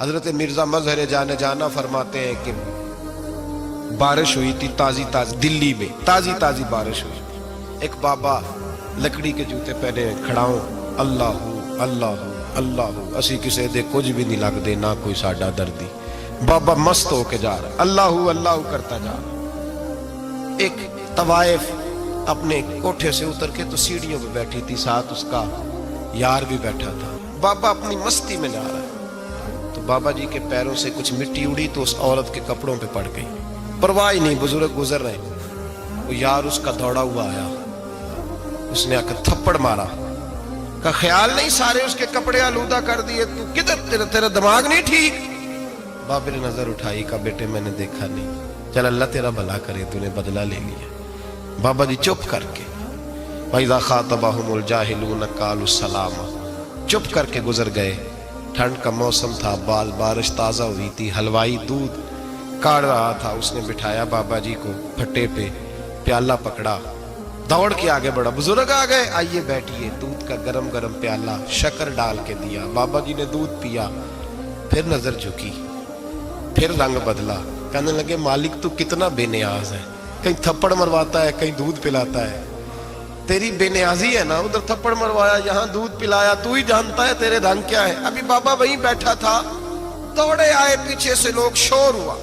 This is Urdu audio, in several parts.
حضرت مرزا مظہر جانے جانا فرماتے ہیں کہ بارش ہوئی تھی تازی تازی دلی میں، تازی تازی بارش ہوئی. ایک بابا لکڑی کے جوتے پہنے کھڑا ہوں، اللہ اللہ اللہ، اسی کسے دے کچھ بھی نہیں لگ دے، نہ کوئی ساڈا دردی. بابا مست ہو کے جا رہا، اللہ اللہ کرتا جا رہا. ایک طوائف اپنے کوٹھے سے اتر کے تو سیڑھیوں پہ بیٹھی تھی، ساتھ اس کا یار بھی بیٹھا تھا. بابا اپنی مستی میں جا رہا ہے تو بابا جی کے پیروں سے کچھ مٹی اڑی تو اس عورت کے کپڑوں پہ پڑ گئی. پرواہ ہی نہیں، بزرگ گزر رہے. وہ یار اس کا دوڑا ہوا آیا، اس نے آ کر تھپڑ مارا. کا خیال نہیں سارے اس کے کپڑے آلودہ کر دیے، تو کدھر تیرا دماغ نہیں ٹھیک؟ بابا نے نظر اٹھائی، کہا بیٹے میں نے دیکھا نہیں، چل اللہ تیرا بھلا کرے، تو نے بدلہ لے لیا. بابا جی چپ کر کے وَإِذَا خَاطَبَهُمُ الْجَاهِلُونَ قَالُوا السَّلَامَ، چپ کر کے گزر گئے. ٹھنڈ کا موسم تھا، بارش تازہ ہوئی تھی، حلوائی دودھ کاڑ رہا تھا. اس نے بٹھایا بابا جی کو پھٹے پہ، پیالہ پکڑا، دوڑ کے آگے بڑھا. بزرگ آ گئے، آئیے بیٹھیے. دودھ کا گرم گرم پیالہ شکر ڈال کے دیا. بابا جی نے دودھ پیا، پھر نظر جھکی، پھر رنگ بدلا. کہنے لگے مالک تو کتنا بے نیاز ہے، کہیں تھپڑ مرواتا ہے، کہیں دودھ پلاتا ہے. تیری بے نیازی ہے نا، ادھر تھپڑ مروایا، یہاں دودھ پلایا، تو ہی جانتا ہے تیرے رنگ کیا ہے. ابھی بابا وہیں بیٹھا تھا، دوڑے آئے، پیچھے سے لوگ، شور ہوا.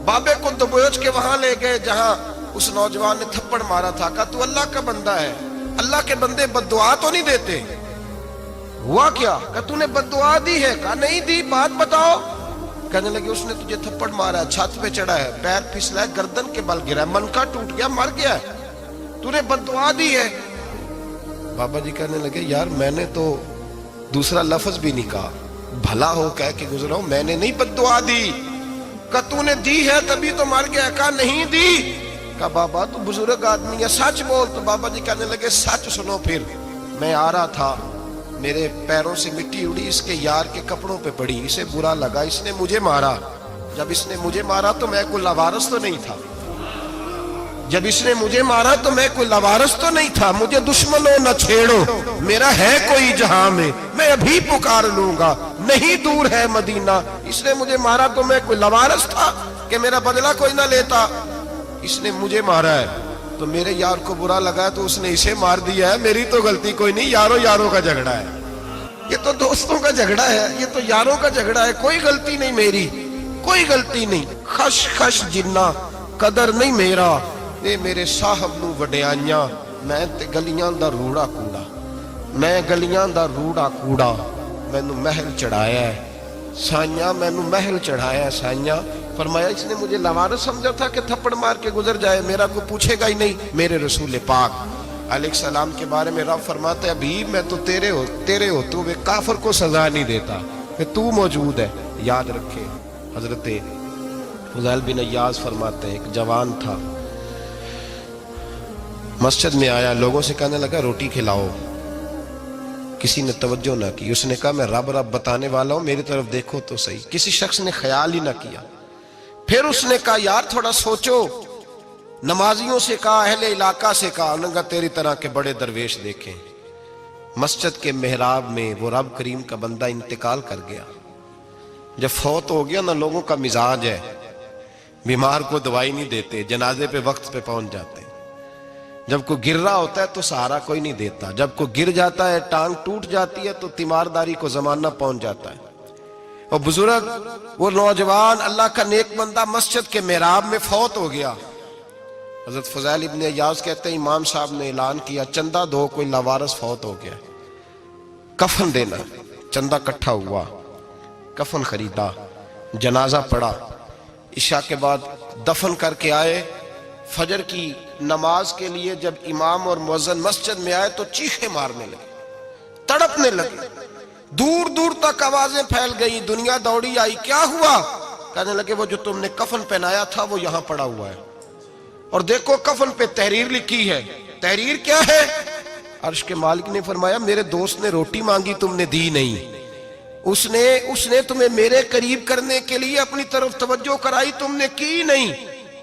بابے کو دبوچ کے وہاں لے گئے جہاں اس نوجوان نے تھپڑ مارا تھا. کہا تو اللہ کا بندہ ہے، اللہ کے بندے بد دعا تو نہیں دیتے. ہوا کیا؟ کہا تو نے بد دعا دی ہے؟ کہا نہیں دی، بات بتاؤ. کہنے لگے اس نے تجھے تھپڑ مارا ہے، چھت پہ چڑھا ہے، پیر پھسلا ہے، گردن کے بل گرا ہے، منکا ٹوٹ گیا، مر گیا ہے، تو نے بد دعا دی ہے. بابا جی کہنے لگے یار میں نے تو دوسرا لفظ بھی نہیں کہا، بھلا ہو کہہ کے گزرا ہوں، میں نے نہیں بد دعا دی. کہا تو نے دی ہے تبھی تو مر گیا. کہا نہیں دی. کہا بابا تو بزرگ آدمی ہے، سچ بول. تو بابا جی کہنے لگے سچ سنو. پھر میں آ رہا تھا، میرے پیروں سے مٹی اڑی، اس کے یار کے کپڑوں پہ پڑی، اسے برا لگا، اس نے مجھے مارا. جب اس نے مجھے مارا تو میں کوئی لاوارث تو نہیں تھا، جب اس نے مجھے مارا تو میں کوئی لاوارث تو نہیں تھا. مجھے دشمنوں نہ چھیڑو، میرا ہے کوئی جہاں میں ابھی پکار لوں گا، نہیں دور ہے مدینہ. اس نے مجھے مارا تو میں کوئی لاوارث تھا کہ میرا بدلہ کوئی نہ لیتا. اس نے مجھے مارا ہے تو میرے یار کو برا لگا تو اس نے اسے مار دیا ہے، میری تو غلطی کوئی نہیں. یاروں کا جھگڑا ہے، یہ تو دوستوں کا جھگڑا ہے، یہ تو یاروں کا جھگڑا ہے، کوئی غلطی نہیں میری، کوئی غلطی نہیں. خش خش جنہ قدر نہیں میرا، اے میرے صاحب نو وڈیاں، میں تے گلیاں دا روڑا کوڑا، میں گلیاں دا روڑا کوڑا. مینوں محل چڑھایا ہے سائیاں، مینوں محل چڑھایا ہے سائیاں. فرمایا اس نے مجھے لاوارث سمجھا تھا کہ تھپڑ مار کے گزر جائے، میرا کوئی پوچھے گا ہی نہیں. میرے رسول پاک علیہ السلام کے بارے میں رب فرماتا ہے ابھی میں تو تیرے ہوتے ہوئے کافر کو سزا نہیں دیتا کہ تو موجود ہے. یاد رکھے حضرت فضیل بن عیاض فرماتے ہیں ایک جوان تھا، مسجد میں آیا، لوگوں سے کہنے لگا روٹی کھلاؤ. کسی نے توجہ نہ کی. اس نے کہا میں رب بتانے والا ہوں، میری طرف دیکھو تو صحیح. کسی شخص نے خیال ہی نہ کیا. پھر اس نے کہا یار تھوڑا سوچو. نمازیوں سے کہا، اہل علاقہ سے کہا، انہوں نے کہا تیری طرح کے بڑے درویش دیکھیں. مسجد کے محراب میں وہ رب کریم کا بندہ انتقال کر گیا. جب فوت ہو گیا نا، لوگوں کا مزاج ہے، بیمار کو دوائی نہیں دیتے، جنازے پہ وقت پہ پہنچ جاتے. جب کوئی گر رہا ہوتا ہے تو سہارا کوئی نہیں دیتا، جب کوئی گر جاتا ہے، ٹانگ ٹوٹ جاتی ہے تو تیمارداری کو زمانہ پہنچ جاتا ہے. اور بزرگ وہ نوجوان اللہ کا نیک بندہ مسجد کے محراب میں فوت ہو گیا. حضرت فضیل ابن عیاض کہتے ہیں امام صاحب نے اعلان کیا چندہ دو، کوئی لاوارث فوت ہو گیا، کفن دینا. چندہ کٹھا ہوا، کفن خریدا، جنازہ پڑا. عشاء کے بعد دفن کر کے آئے. فجر کی نماز کے لیے جب امام اور مؤذن مسجد میں آئے تو چیخیں مارنے لگے، تڑپنے لگے. دور دور تک آوازیں پھیل گئی، دنیا دوڑی آئی. کیا ہوا؟ کہنے لگے وہ جو تم نے کفن پہنایا تھا وہ یہاں پڑا ہوا ہے، اور دیکھو کفن پہ تحریر لکھی ہے. تحریر کیا ہے؟ عرش کے مالک نے فرمایا میرے دوست نے روٹی مانگی تم نے دی نہیں، اس نے تمہیں میرے قریب کرنے کے لیے اپنی طرف توجہ کرائی، تم نے کی نہیں.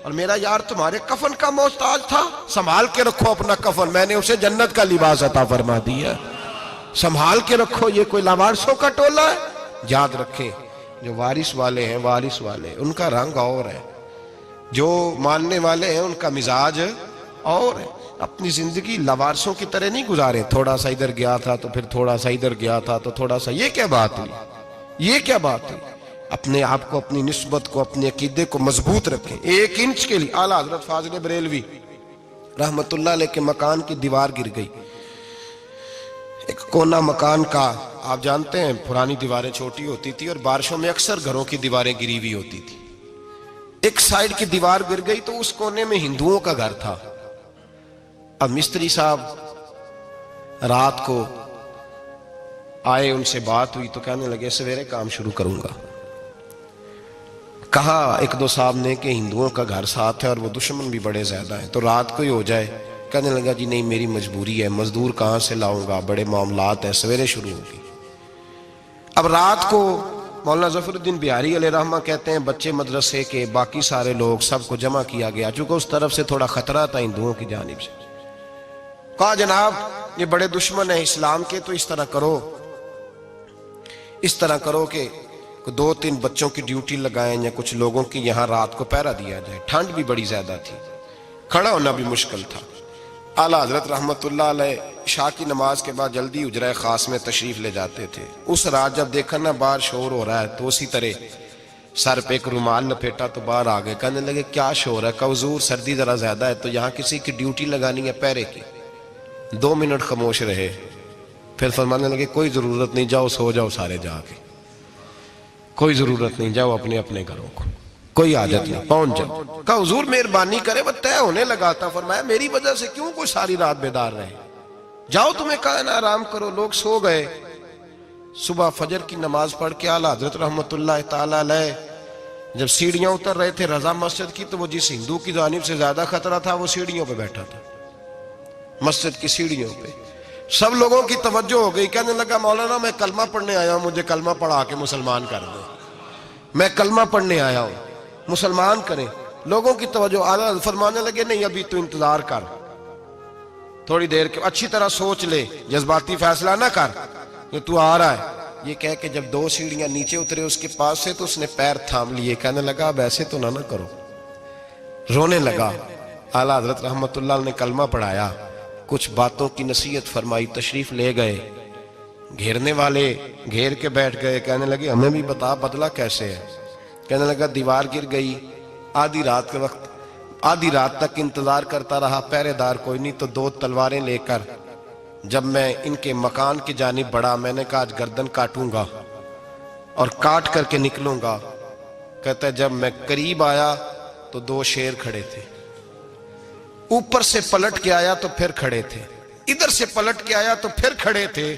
اور میرا یار تمہارے کفن کا محتاج تھا، سنبھال کے رکھو اپنا کفن، میں نے اسے جنت کا لباس عطا فرما دیا، سنبھال کے رکھو. یہ کوئی لاوارثوں کا ٹولہ ہے؟ یاد رکھیں جو وارث والے ہیں، وارث والے ان کا رنگ اور ہے، جو ماننے والے ہیں ان کا مزاج اور ہے۔ اپنی زندگی لوارثوں کی طرح نہیں گزارے، تھوڑا سا ادھر گیا تھا تو پھر تھوڑا سا ادھر گیا تھا تو تھوڑا سا، یہ کیا بات ہوئی، یہ کیا بات ہوئی؟ اپنے آپ کو، اپنی نسبت کو، اپنے عقیدے کو مضبوط رکھیں۔ 1 انچ کے لیے اعلیٰ حضرت فاضل بریلوی رحمت اللہ علیہ کے مکان کی دیوار گر گئی، ایک کونا مکان کا، آپ جانتے ہیں پرانی دیواریں چھوٹی ہوتی تھی اور بارشوں میں اکثر گھروں کی دیواریں گری ہوئی ہوتی تھی، ایک سائیڈ کی دیوار گر گئی تو اس کونے میں ہندوؤں کا گھر تھا۔ اب مستری صاحب رات کو آئے، ان سے بات ہوئی تو کہنے لگے سویرے کام شروع کروں گا۔ کہا 1-2 صاحب نے کہ ہندوؤں کا گھر ساتھ ہے اور وہ دشمن بھی بڑے زیادہ ہیں، تو رات کو ہی ہو جائے۔ کہنے لگا جی نہیں، میری مجبوری ہے، مزدور کہاں سے لاؤں گا، بڑے معاملات ہیں، سویرے شروع ہوگی۔ اب رات کو مولانا ظفر الدین بہاری علیہ رحمہ کہتے ہیں بچے مدرسے کے، باقی سارے لوگ، سب کو جمع کیا گیا، چونکہ اس طرف سے تھوڑا خطرہ تھا ہندوؤں کی جانب سے۔ کہا جناب یہ بڑے دشمن ہیں اسلام کے، تو اس طرح کرو کہ 2-3 بچوں کی ڈیوٹی لگائیں یا کچھ لوگوں کی یہاں رات کو پہرا دیا جائے۔ ٹھنڈ بھی بڑی زیادہ تھی، کھڑا ہونا بھی مشکل تھا۔ اعلیٰ حضرت رحمت اللہ علیہ عشاء کی نماز کے بعد جلدی حجرہ خاص میں تشریف لے جاتے تھے۔ اس رات جب دیکھا نا باہر شور ہو رہا ہے تو اسی طرح سر پہ ایک رومال لپیٹا تو باہر آ گئے، کہنے لگے کیا شور ہے؟ کہا حضور سردی ذرا زیادہ ہے تو یہاں کسی کی ڈیوٹی لگانی ہے پہرے کی۔ 2 منٹ خاموش رہے، پھر فرمانے لگے کوئی ضرورت نہیں، جاؤ سو جاؤ سارے جا کے، کوئی ضرورت نہیں، جاؤ اپنے اپنے گھروں کو، کوئی حاجت نہیں، پہنچ جاؤ۔ کہا حضور مہربانی کرے، وہ طے ہونے لگا تھا۔ فرمایا میری وجہ سے کیوں کوئی ساری رات بیدار رہے، جاؤ تمہیں کہا نا آرام کرو۔ لوگ سو گئے۔ صبح فجر کی نماز پڑھ کے اعلیٰ حضرت رحمت اللہ تعالی علیہ جب سیڑھیاں اتر رہے تھے رضا مسجد کی، تو وہ جس ہندو کی جانب سے زیادہ خطرہ تھا وہ سیڑھیوں پہ بیٹھا تھا، مسجد کی سیڑھیوں پہ۔ سب لوگوں کی توجہ ہو گئی، کہنے لگا مولانا میں کلمہ پڑھنے آیا ہوں، مجھے کلمہ پڑھا کے مسلمان کر دیں، میں کلمہ پڑھنے آیا ہوں، مسلمان کریں۔ لوگوں کی توجہ، اعلیٰ فرمانے لگے نہیں ابھی تو انتظار کر، تھوڑی دیر کے، اچھی طرح سوچ لے، جذباتی فیصلہ نہ کر کہ تو آ رہا ہے۔ یہ کہہ کے جب 2 سیڑھیاں نیچے اترے اس کے پاس سے تو اس نے پیر تھام لیے، کہنے لگا اب ایسے تو نہ کرو، رونے لگا۔ اعلیٰ حضرت رحمت اللہ نے کلمہ پڑھایا، کچھ باتوں کی نصیحت فرمائی، تشریف لے گئے۔ گھیرنے والے گھیر کے بیٹھ گئے، کہنے لگے ہمیں بھی بتا بدلہ کیسے ہے۔ کہنے لگا دیوار گر گئی، آدھی رات کے وقت، آدھی رات تک انتظار کرتا رہا، پہرے دار کوئی نہیں، تو 2 تلواریں لے کر جب میں ان کے مکان کی جانب بڑھا، میں نے کہا آج گردن کاٹوں گا اور کاٹ کر کے نکلوں گا۔ کہتا ہے جب میں قریب آیا تو 2 شیر کھڑے تھے، اوپر سے پلٹ کے آیا تو پھر کھڑے تھے، ادھر سے پلٹ کے آیا تو پھر کھڑے تھے۔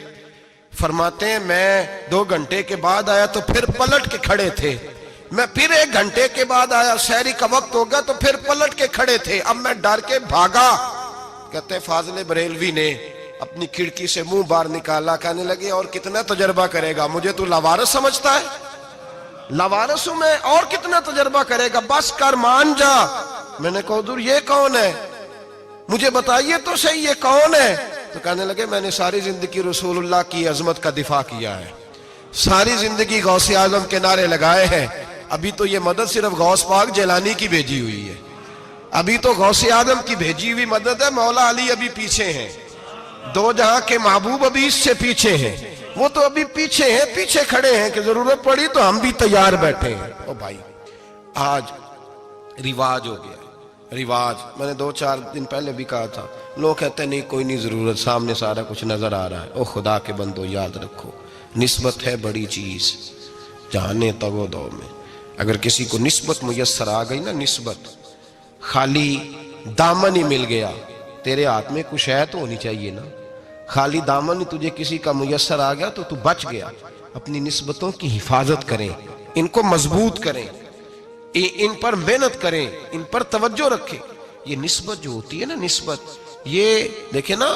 فرماتے ہیں میں 2 گھنٹے کے بعد آیا تو پھر پلٹ کے کھڑے تھے، میں پھر 1 گھنٹے کے بعد آیا، سحری کا وقت ہو گیا تو پھر پلٹ کے کھڑے تھے، اب میں ڈر کے بھاگا۔ کہتے ہیں فاضل بریلوی نے اپنی کھڑکی سے منہ باہر نکالا، کہنے لگے اور کتنا تجربہ کرے گا، مجھے تو لاوارث سمجھتا ہے، لاوارث ہوں میں، اور کتنا تجربہ کرے گا، بس کر مان جا۔ میں نے کہا حضور یہ کون ہے، مجھے بتائیے تو صحیح یہ کون ہے۔ تو کہنے لگے میں نے ساری زندگی رسول اللہ کی عظمت کا دفاع کیا ہے، ساری زندگی غوث اعظم کے نعرے لگائے ہیں، ابھی تو یہ مدد صرف غوث پاک جیلانی کی بھیجی ہوئی ہے، ابھی تو غوث اعظم کی بھیجی ہوئی مدد ہے، مولا علی ابھی پیچھے ہیں، 2 جہاں کے محبوب ابھی اس سے پیچھے ہیں، وہ تو ابھی پیچھے ہیں، پیچھے کھڑے ہیں کہ ضرورت پڑی تو ہم بھی تیار بیٹھے ہیں۔ او بھائی آج رواج ہو گیا، رواج، میں نے 2-4 دن پہلے بھی کہا تھا، لوگ کہتے ہیں نہیں کوئی نہیں ضرورت، سامنے سارا کچھ نظر آ رہا ہے۔ او خدا کے بندو یاد رکھو، نسبت ہے بڑی چیز، جانے تو دو میں اگر کسی کو نسبت میسر آ گئی نا، نسبت، خالی دامن ہی مل گیا، تیرے ہاتھ میں کچھ ہے تو ہونی چاہیے نا، خالی دامن ہی تجھے کسی کا میسر آ گیا تو بچ گیا۔ اپنی نسبتوں کی حفاظت کریں، ان کو مضبوط کریں، ان پر محنت کریں، ان پر توجہ رکھیں۔ یہ نسبت جو ہوتی ہے نا، نسبت، یہ دیکھیں نا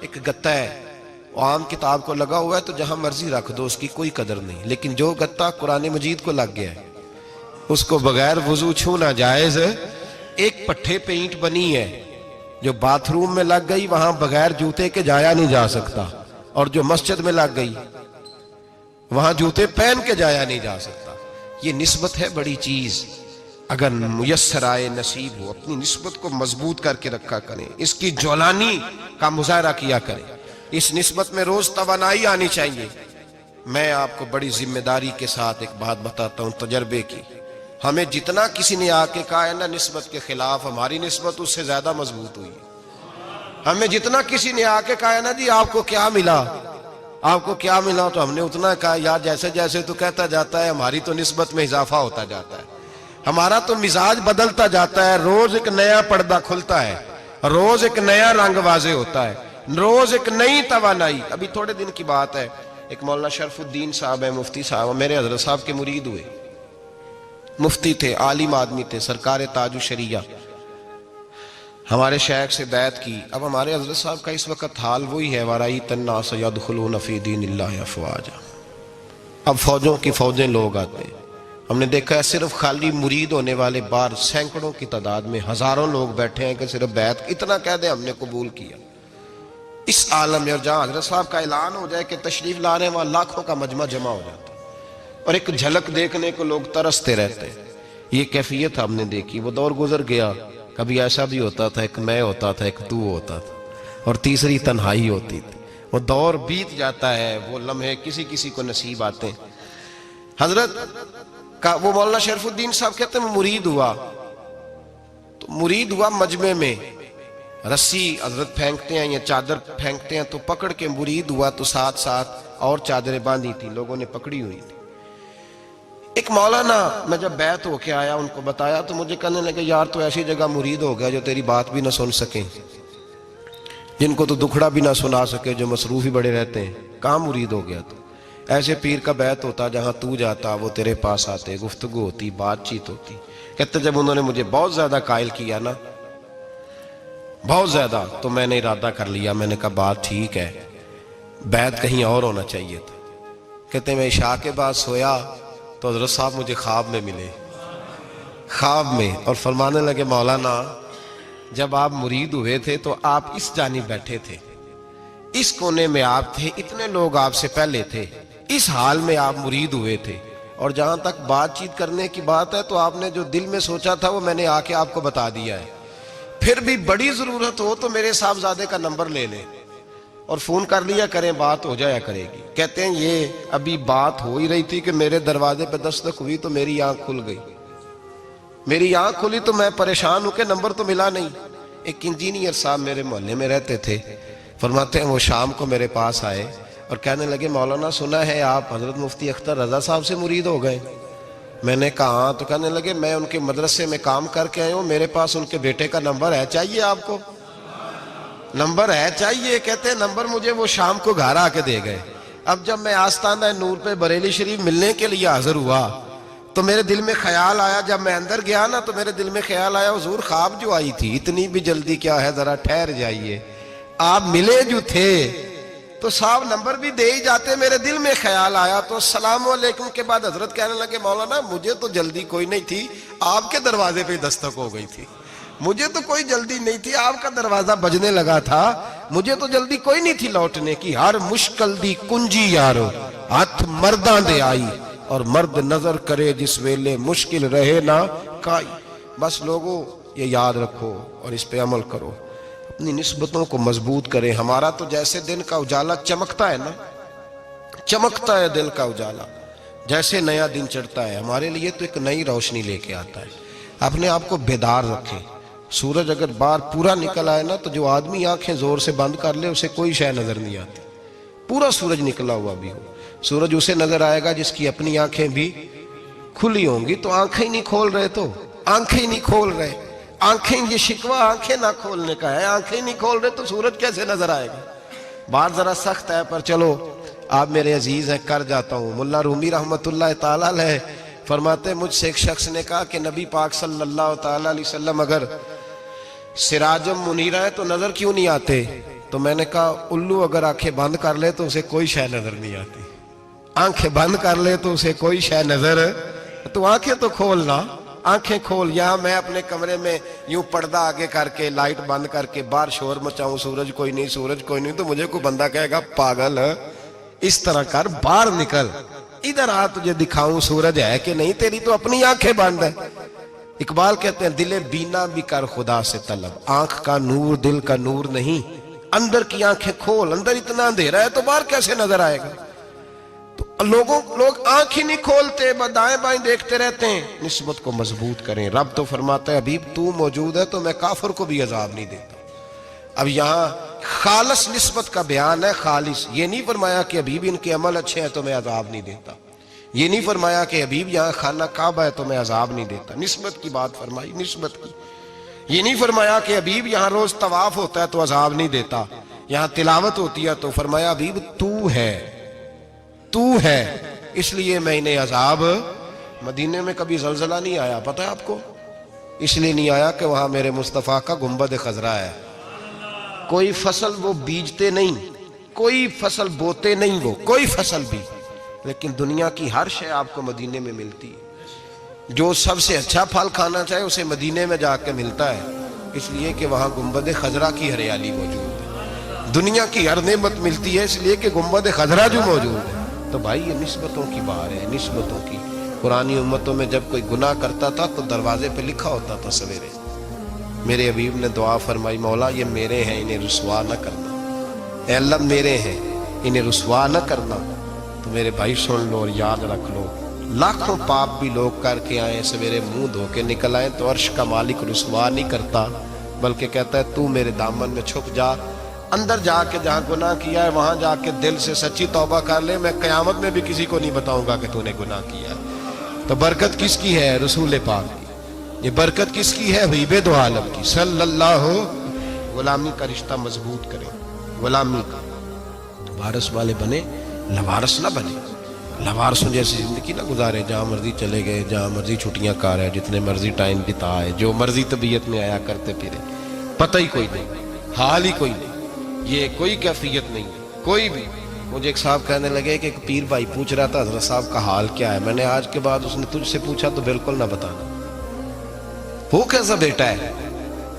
ایک گتا ہے، عام کتاب کو لگا ہوا ہے تو جہاں مرضی رکھ دو، اس کی کوئی قدر نہیں، لیکن جو گتا قرآن مجید کو لگ گیا ہے اس کو بغیر وضو چھونا جائز ہے۔ ایک پٹھے پہ اینٹ بنی ہے، جو باتھ روم میں لگ گئی وہاں بغیر جوتے کے جایا نہیں جا سکتا، اور جو مسجد میں لگ گئی وہاں جوتے پہن کے جایا نہیں جا سکتا. یہ نسبت ہے بڑی چیز. اگر میسر آئے نصیب ہو اپنی نسبت کو مضبوط کر کے رکھا کریں, اس کی جولانی کا مظاہرہ کیا کریں. اس نسبت میں روز توانائی آنی چاہیے. میں آپ کو بڑی ذمہ داری کے ساتھ ایک بات بتاتا ہوں تجربے کی. ہمیں جتنا کسی نے آ کے کہا ہے نا نسبت کے خلاف, ہماری نسبت اس سے زیادہ مضبوط ہوئی. ہمیں جتنا کسی نے آ کے کہا ہے نا جی آپ کو کیا ملا, آپ کو کیا ملا, تو ہم نے اتنا کہا یار جیسے جیسے تو کہتا جاتا ہے ہماری تو نسبت میں اضافہ ہوتا جاتا ہے, ہمارا تو مزاج بدلتا جاتا ہے. روز ایک نیا پردہ کھلتا ہے, روز ایک نیا رنگ واضح ہوتا ہے, روز ایک نئی توانائی. ابھی تھوڑے دن کی بات ہے, ایک مولانا شرف الدین صاحب ہے, مفتی صاحب, میرے حضرت صاحب کے مرید ہوئے. مفتی تھے, عالم آدمی تھے, سرکار تاج الشریعہ, ہمارے شیخ سے بیعت کی. اب ہمارے حضرت صاحب کا اس وقت حال وہی ہے وَرَأَيْتَ النَّاسَ يَدْخُلُونَ فِي دِينِ اللَّهِ أَفْوَاجًا. اب فوجوں کی فوجیں لوگ آتے ہیں. ہم نے دیکھا ہے صرف خالی مرید ہونے والے باہر سینکڑوں کی تعداد میں ہزاروں لوگ بیٹھے ہیں کہ صرف بیعت اتنا کہہ دیں ہم نے قبول کیا. اس عالم میں اور جہاں حضرت صاحب کا اعلان ہو جائے کہ تشریف لا رہے ہیں وہاں لاکھوں کا مجمع جمع ہو جاتا ہے اور ایک جھلک دیکھنے کو لوگ ترستے رہتے ہیں. یہ کیفیت ہم نے دیکھی. وہ دور گزر گیا, کبھی ایسا بھی ہوتا تھا ایک میں ہوتا تھا, ایک تو ہوتا تھا, اور تیسری تنہائی ہوتی تھی. وہ دور بیت جاتا ہے, وہ لمحے کسی کسی کو نصیب آتے ہیں. حضرت کا وہ مولانا شرف الدین صاحب کہتے ہیں مرید ہوا, تو مرید ہوا مجمع میں, رسی حضرت پھینکتے ہیں یا چادر پھینکتے ہیں تو پکڑ کے مرید ہوا, تو ساتھ ساتھ اور چادریں باندھی تھی, لوگوں نے پکڑی ہوئی تھی. ایک مولانا, میں جب بیعت ہو کے آیا ان کو بتایا تو مجھے کہنے لگے یار تو ایسی جگہ مرید ہو گیا جو تیری بات بھی نہ سن سکیں, جن کو تو دکھڑا بھی نہ سنا سکے, جو مصروف ہی بڑے رہتے ہیں, کہاں مرید ہو گیا تو. ایسے پیر کا بیعت ہوتا جہاں تو جاتا وہ تیرے پاس آتے, گفتگو ہوتی, بات چیت ہوتی. کہتے جب انہوں نے مجھے بہت زیادہ قائل کیا نا, بہت زیادہ, تو میں نے ارادہ کر لیا, میں نے کہا بات ٹھیک ہے, بیعت کہیں اور ہونا چاہیے تھا. کہتے میں عشاء کے بعد سویا تو حضرت صاحب مجھے خواب میں ملے, خواب میں, اور فرمانے لگے مولانا جب آپ مرید ہوئے تھے تو آپ اس جانب بیٹھے تھے, اس کونے میں آپ تھے, اتنے لوگ آپ سے پہلے تھے, اس حال میں آپ مرید ہوئے تھے, اور جہاں تک بات چیت کرنے کی بات ہے تو آپ نے جو دل میں سوچا تھا وہ میں نے آ کے آپ کو بتا دیا ہے. پھر بھی بڑی ضرورت ہو تو میرے صاحبزادے کا نمبر لے لیں اور فون کر لیا کریں, بات ہو جایا کرے گی. کہتے ہیں یہ ابھی بات ہو ہی رہی تھی کہ میرے دروازے پہ دستک ہوئی تو میری آنکھ کھل گئی, میری آنکھ کھلی تو میں پریشان ہوں کہ نمبر تو ملا نہیں. ایک انجینئر صاحب میرے محلے میں رہتے تھے, فرماتے ہیں وہ شام کو میرے پاس آئے اور کہنے لگے مولانا سنا ہے آپ حضرت مفتی اختر رضا صاحب سے مرید ہو گئے. میں نے کہا ہاں, تو کہنے لگے میں ان کے مدرسے میں کام کر کے آئے ہوں, میرے پاس ان کے بیٹے کا نمبر ہے, چاہیے آپ کو؟ نمبر ہے چاہیے. کہتے ہیں نمبر مجھے وہ شام کو گھر آ کے دے گئے. اب جب میں آستانہ نور پہ بریلی شریف ملنے کے لیے حاضر ہوا تو میرے دل میں خیال آیا, جب میں اندر گیا نا تو میرے دل میں خیال آیا حضور خواب جو آئی تھی اتنی بھی جلدی کیا ہے, ذرا ٹھہر جائیے, آپ ملے جو تھے تو صاحب نمبر بھی دے ہی جاتے. میرے دل میں خیال آیا تو السلام علیکم کے بعد حضرت کہنے لگے مولانا مجھے تو جلدی کوئی نہیں تھی, آپ کے دروازے پہ دستک ہو گئی تھی, مجھے تو کوئی جلدی نہیں تھی, آپ کا دروازہ بجنے لگا تھا, مجھے تو جلدی کوئی نہیں تھی لوٹنے کی. ہر مشکل دی کنجی یارو ہاتھ مرداں دے آئی, اور مرد نظر کرے جس ویلے مشکل رہے نہ کائی. بس لوگوں یہ یاد رکھو اور اس پہ عمل کرو, اپنی نسبتوں کو مضبوط کریں. ہمارا تو جیسے دن کا اجالا چمکتا ہے نا, چمکتا ہے دل کا اجالا, جیسے نیا دن چڑھتا ہے ہمارے لیے تو ایک نئی روشنی لے کے آتا ہے. اپنے آپ کو بیدار رکھیں. سورج اگر باہر پورا نکل آئے نا تو جو آدمی آنکھیں زور سے بند کر لے اسے کوئی شے نظر نہیں آتی. پورا سورج نکلا ہوا بھی ہو, سورج اسے نظر آئے گا جس کی اپنی آنکھیں بھی کھلی ہوں گی. تو آنکھیں نہیں کھول رہے, تو آنکھیں نہیں کھول رہے, آنکھیں, یہ شکوہ آنکھیں نہ کھولنے کا ہے, آنکھیں نہیں کھول رہے تو سورج کیسے نظر آئے گا. بات ذرا سخت ہے پر چلو آپ میرے عزیز ہیں, کر جاتا ہوں. ملا رومی رحمت اللہ تعالیٰ علیہ فرماتے مجھ سے ایک شخص نے کہا کہ نبی پاک صلی اللہ تعالیٰ علیہ وسلم اگر سراجم منیرہ ہے تو نظر کیوں نہیں آتے؟ تو میں نے کہا الو اگر آنکھیں بند کر لے تو اسے کوئی شے نظر نہیں آتی, آنکھیں بند کر لے تو اسے کوئی شے نظر, تو آنکھیں تو کھولنا, آنکھیں کھول. یہاں میں اپنے کمرے میں یوں پردہ آگے کر کے لائٹ بند کر کے باہر شور مچاؤں, سورج کوئی نہیں, سورج کوئی نہیں, تو مجھے کوئی بندہ کہے گا پاگل, اس طرح کر, باہر نکل, ادھر آ تجھے دکھاؤں سورج ہے کہ نہیں، تیری تو اپنی آنکھیں بند ہے۔ اقبال کہتے ہیں دل بینا بھی کر خدا سے طلب، آنکھ کا نور دل کا نور نہیں، اندر کی آنکھیں کھول، اندر اتنا اندھیرا ہے تو باہر کیسے نظر آئے گا؟ تو لوگ آنکھ ہی نہیں کھولتے، دائیں بائیں دیکھتے رہتے ہیں۔ نسبت کو مضبوط کریں۔ رب تو فرماتا ہے حبیب تو موجود ہے تو میں کافر کو بھی عذاب نہیں دیتا۔ اب یہاں خالص نسبت کا بیان ہے، خالص، یہ نہیں فرمایا کہ حبیب ان کے عمل اچھے ہیں تو میں عذاب نہیں دیتا، یہ نہیں فرمایا کہ حبیب یہاں خانہ کعبہ ہے تو میں عذاب نہیں دیتا، نسبت کی بات فرمائی، نسبت کی۔ یہ نہیں فرمایا کہ حبیب یہاں روز طواف ہوتا ہے تو عذاب نہیں دیتا، یہاں تلاوت ہوتی ہے تو فرمایا حبیب تو ہے اس لیے میں انہیں عذاب۔ مدینے میں کبھی زلزلہ نہیں آیا، پتہ ہے آپ کو؟ اس لیے نہیں آیا کہ وہاں میرے مصطفیٰ کا گنبد خضرا ہے۔ کوئی فصل وہ بیجتے نہیں، کوئی فصل بوتے نہیں، وہ کوئی فصل بھی، لیکن دنیا کی ہر شے آپ کو مدینے میں ملتی ہے۔ جو سب سے اچھا پھل کھانا چاہے اسے مدینے میں جا کے ملتا ہے، اس لیے کہ وہاں گنبد خضرا کی ہریالی موجود ہے۔ دنیا کی ہر نعمت ملتی ہے اس لیے کہ گنبد خضرا جو موجود ہے۔ تو بھائی یہ نسبتوں کی بات ہے، نسبتوں کی۔ پرانی امتوں میں جب کوئی گناہ کرتا تھا تو دروازے پہ لکھا ہوتا تھا سویرے، میرے حبیب نے دعا فرمائی مولا یہ میرے ہیں انہیں رسوا نہ کرنا، اے اللہ میرے ہیں انہیں رسوا نہ کرنا۔ تو میرے بھائی سن لو اور یاد رکھ لو، لاکھوں پاپ بھی لوگ کر کے آئیں، سویرے منہ دھو کے نکل آئیں تو عرش کا مالک رسوا نہیں کرتا، بلکہ کہتا ہے تو میرے دامن میں چھپ جا، اندر جا کے جہاں گناہ کیا ہے وہاں جا کے دل سے سچی توبہ کر لے، میں قیامت میں بھی کسی کو نہیں بتاؤں گا کہ تو نے گناہ کیا ہے۔ تو برکت کس کی ہے؟ رسول پاک کی۔ یہ برکت کس کی ہے؟ حبیب دو عالم کی صلی اللہ۔ غلامی کا رشتہ مضبوط کریں، غلامی کا، وارث والے بنے، لوارث نہ بنے، لوارثوں جیسی زندگی نہ گزارے، جہاں مرضی چلے گئے، جہاں مرضی چھٹیاں کار ہے، جتنے مرضی ٹائم بتائے، جو مرضی طبیعت میں آیا کرتے پھرے، پتہ ہی کوئی نہیں، حال ہی کوئی نہیں، یہ کوئی کیفیت نہیں ہے کوئی بھی۔ مجھے ایک صاحب کہنے لگے کہ ایک پیر بھائی پوچھ رہا تھا حضرت صاحب کا حال کیا ہے، میں نے آج کے بعد اس نے تجھ سے پوچھا تو بالکل نہ بتانا۔ وہ کیسا بیٹا ہے،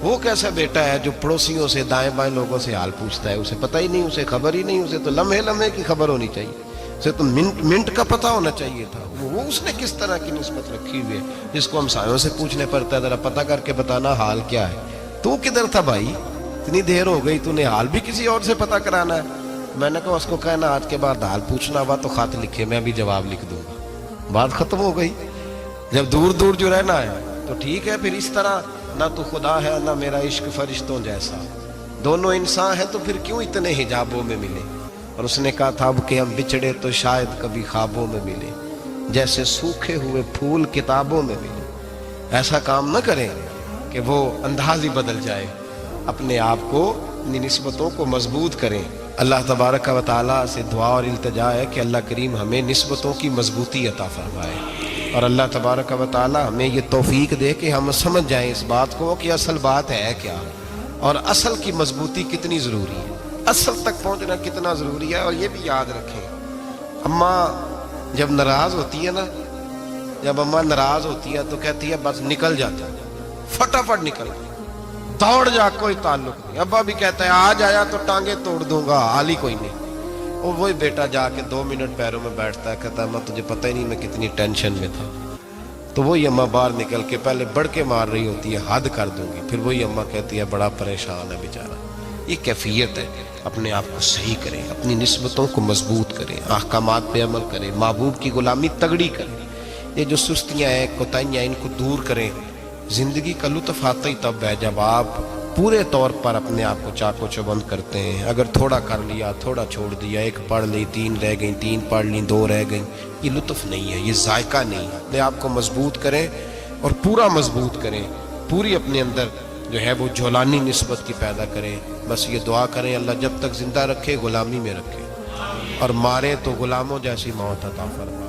وہ کیسا بیٹا ہے جو پڑوسیوں سے دائیں بائیں لوگوں سے حال پوچھتا ہے، اسے پتہ ہی نہیں، اسے خبر ہی نہیں، اسے تو لمحے لمحے کی خبر ہونی چاہیے، اسے تو منٹ کا پتہ ہونا چاہیے تھا۔ وہ اس نے کس طرح کی نسبت رکھی ہوئی ہے جس کو ہم سایوں سے پوچھنے پڑتا ہے ذرا پتہ کر کے بتانا حال کیا ہے۔ تو کدھر تھا بھائی، اتنی دیر ہو گئی، تو نے حال بھی کسی اور سے پتہ کرانا ہے؟ میں نے کہا اس کو کہنا آج کے بعد حال پوچھنا ہوا تو خط لکھے، میں بھی جواب لکھ دوں گا، بات ختم ہو گئی۔ جب دور دور جو رہنا ہے تو ٹھیک ہے، پھر اس طرح نہ تو خدا ہے نہ میرا عشق فرشتوں جیسا، دونوں انسان ہیں تو پھر کیوں اتنے حجابوں میں ملے؟ اور اس نے کہا تھا اب کہ ہم بچھڑے تو شاید کبھی خوابوں میں ملے، جیسے سوکھے ہوئے پھول کتابوں میں ملے۔ ایسا کام نہ کریں کہ وہ انداز ہی بدل جائے، اپنے آپ کو، اپنی نسبتوں کو مضبوط کریں۔ اللہ تبارک و تعالیٰ سے دعا اور التجا ہے کہ اللہ کریم ہمیں نسبتوں کی مضبوطی عطا فرمائے، اور اللہ تبارک و تعالیٰ ہمیں یہ توفیق دے کہ ہم سمجھ جائیں اس بات کو کہ اصل بات ہے کیا، اور اصل کی مضبوطی کتنی ضروری ہے، اصل تک پہنچنا کتنا ضروری ہے۔ اور یہ بھی یاد رکھیں، اماں جب ناراض ہوتی ہے نا، جب اماں ناراض ہوتی ہے تو کہتی ہے بس نکل جاتا ہے، فٹافٹ نکل دوڑ جا، کوئی تعلق نہیں۔ ابا بھی کہتا ہے آج آیا تو ٹانگیں توڑ دوں گا، حال ہی کوئی نہیں۔ اور وہی بیٹا جا کے 2 منٹ پیروں میں بیٹھتا ہے، کہتا ہے اماں تجھے پتہ ہی نہیں میں کتنی ٹینشن میں تھا۔ تو وہی اماں باہر نکل کے پہلے بڑھ کے مار رہی ہوتی ہے حد کر دوں گی، پھر وہی اماں کہتی ہے بڑا پریشان ہے بیچارہ۔ یہ کیفیت ہے، اپنے آپ کو صحیح کریں، اپنی نسبتوں کو مضبوط کریں، احکامات پہ عمل کریں، محبوب کی غلامی تگڑی کریں، یہ جو سستیاں ہیں کوتاہیاں ان کو دور کریں۔ زندگی کا لطف آتا ہی تب ہے جب آپ پورے طور پر اپنے آپ کو چاق و چوبند کرتے ہیں۔ اگر تھوڑا کر لیا، تھوڑا چھوڑ دیا، 1 پڑھ لی 3 رہ گئیں، 3 پڑھ لی 2 رہ گئیں، یہ لطف نہیں ہے، یہ ذائقہ نہیں ہے۔ اپنے آپ کو مضبوط کریں اور پورا مضبوط کریں، پوری اپنے اندر جو ہے وہ جولانی نسبت کی پیدا کریں۔ بس یہ دعا کریں اللہ جب تک زندہ رکھے غلامی میں رکھے، اور مارے تو غلاموں جیسی موت عطا فرمائے۔